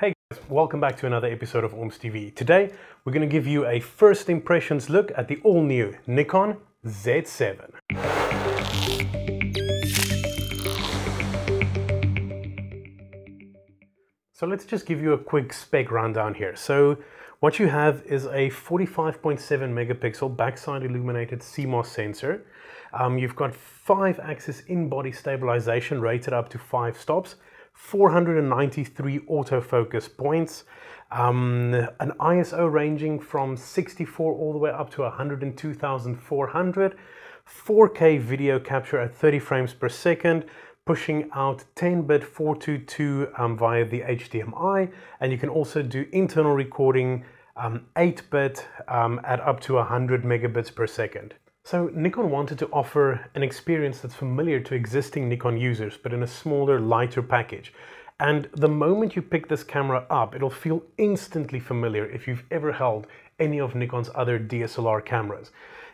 Hey guys, welcome back to another episode of Orms TV. Today, we're going to give you a first impressions look at the all-new Nikon Z7. So let's just give you a quick spec rundown here. So what you have is a 45.7 megapixel backside illuminated CMOS sensor. You've got 5-axis in-body stabilization rated up to 5 stops, 493 autofocus points, an ISO ranging from 64 all the way up to 102,400, 4K video capture at 30 frames per second, pushing out 10-bit 422 via the HDMI, and you can also do internal recording 8-bit at up to 100 megabits per second. So Nikon wanted to offer an experience that's familiar to existing Nikon users, but in a smaller, lighter package. And the moment you pick this camera up, it'll feel instantly familiar if you've ever held any of Nikon's other DSLR cameras.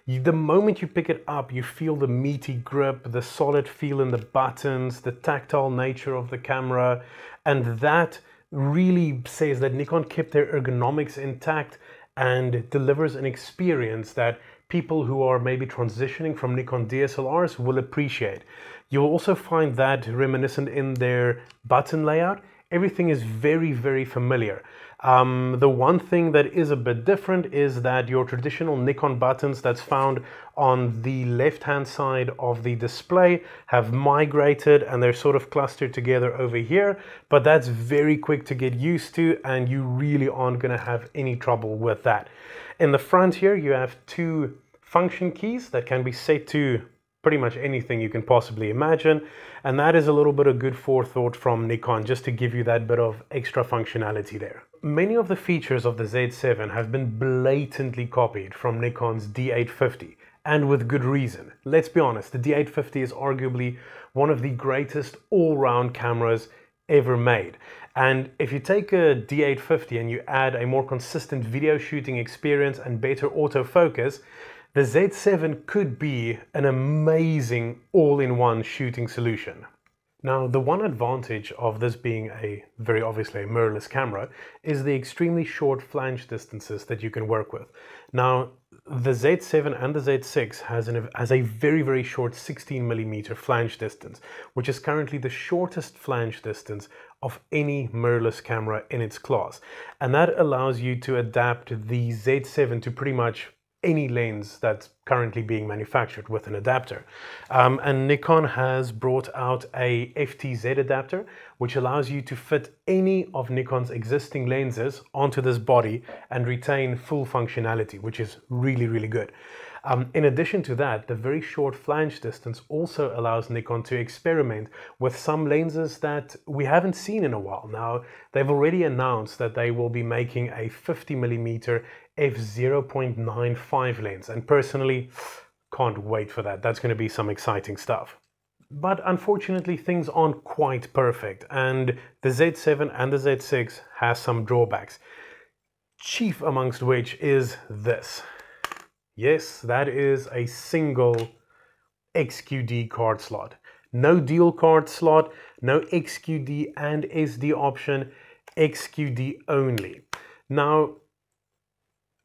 The moment you pick it up, you feel the meaty grip, the solid feel in the buttons, the tactile nature of the camera, and that really says that Nikon kept their ergonomics intact and delivers an experience that people who are maybe transitioning from Nikon DSLRs will appreciate. You'll also find that reminiscent in their button layout. Everything is very, very familiar. The one thing that is a bit different is that your traditional Nikon buttons that's found on the left-hand side of the display have migrated and they're sort of clustered together over here, but that's very quick to get used to and you really aren't going to have any trouble with that. In the front here, you have 2 function keys that can be set to pretty much anything you can possibly imagine, and that is a little bit of good forethought from Nikon just to give you that bit of extra functionality there. Many of the features of the Z7 have been blatantly copied from Nikon's D850, and with good reason. Let's be honest, the D850 is arguably one of the greatest all-round cameras ever made. And if you take a D850 and you add a more consistent video shooting experience and better autofocus, the Z7 could be an amazing all-in-one shooting solution. Now, the one advantage of this being very obviously a mirrorless camera is the extremely short flange distances that you can work with. Now, the Z7 and the Z6 has a very, very short 16mm flange distance, which is currently the shortest flange distance of any mirrorless camera in its class. And that allows you to adapt the Z7 to pretty much any lens that's currently being manufactured with an adapter. And Nikon has brought out a FTZ adapter, which allows you to fit any of Nikon's existing lenses onto this body and retain full functionality, which is really, really good. In addition to that, the very short flange distance also allows Nikon to experiment with some lenses that we haven't seen in a while. Now, they've already announced that they will be making a 50mm f/0.95 lens, and personally, can't wait for that. That's going to be some exciting stuff. But unfortunately, things aren't quite perfect, and the Z7 and the Z6 has some drawbacks, chief amongst which is this. Yes, that is a single XQD card slot. No dual card slot, no XQD and SD option, XQD only. Now,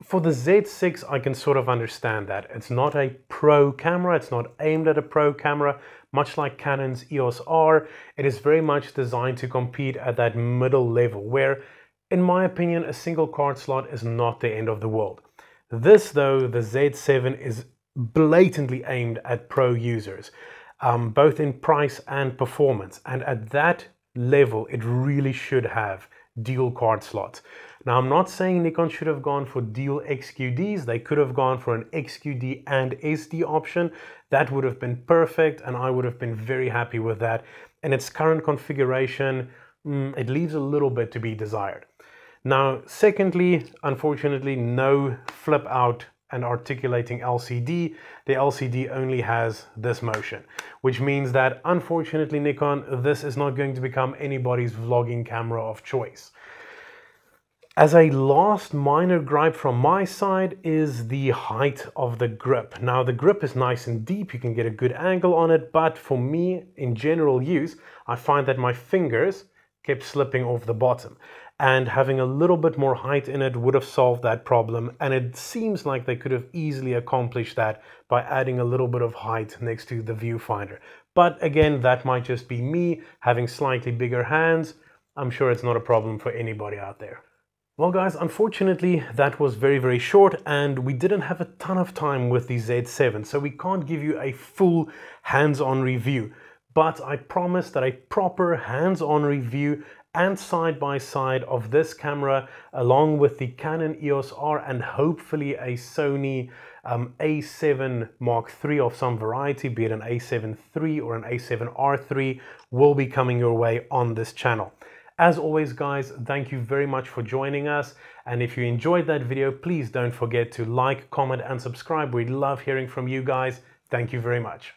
for the Z6, I can sort of understand that. It's not a pro camera, it's not aimed at a pro camera, much like Canon's EOS R. It is very much designed to compete at that middle level, where, in my opinion, a single card slot is not the end of the world. This, though, the Z7 is blatantly aimed at pro users, both in price and performance. And at that level, it really should have dual card slots. Now, I'm not saying Nikon should have gone for dual XQDs. They could have gone for an XQD and SD option. That would have been perfect, and I would have been very happy with that. In its current configuration, it leaves a little bit to be desired. Now, secondly, unfortunately, no flip out and articulating LCD. The LCD only has this motion, which means that, unfortunately, Nikon, this is not going to become anybody's vlogging camera of choice. As a last minor gripe from my side is the height of the grip. Now, the grip is nice and deep, you can get a good angle on it, but for me, in general use, I find that my fingers kept slipping off the bottom. and having a little bit more height in it would have solved that problem, and it seems like they could have easily accomplished that by adding a little bit of height next to the viewfinder. But again, that might just be me having slightly bigger hands. I'm sure it's not a problem for anybody out there. Well guys, unfortunately that was very short, and we didn't have a ton of time with the Z7, so we can't give you a full hands-on review. But I promise that a proper hands-on review and side-by-side of this camera along with the Canon EOS R and hopefully a Sony A7 Mark III of some variety, be it an A7 III or an A7 R3, will be coming your way on this channel. As always guys, thank you very much for joining us, and if you enjoyed that video, please don't forget to like, comment and subscribe. We love hearing from you guys. Thank you very much.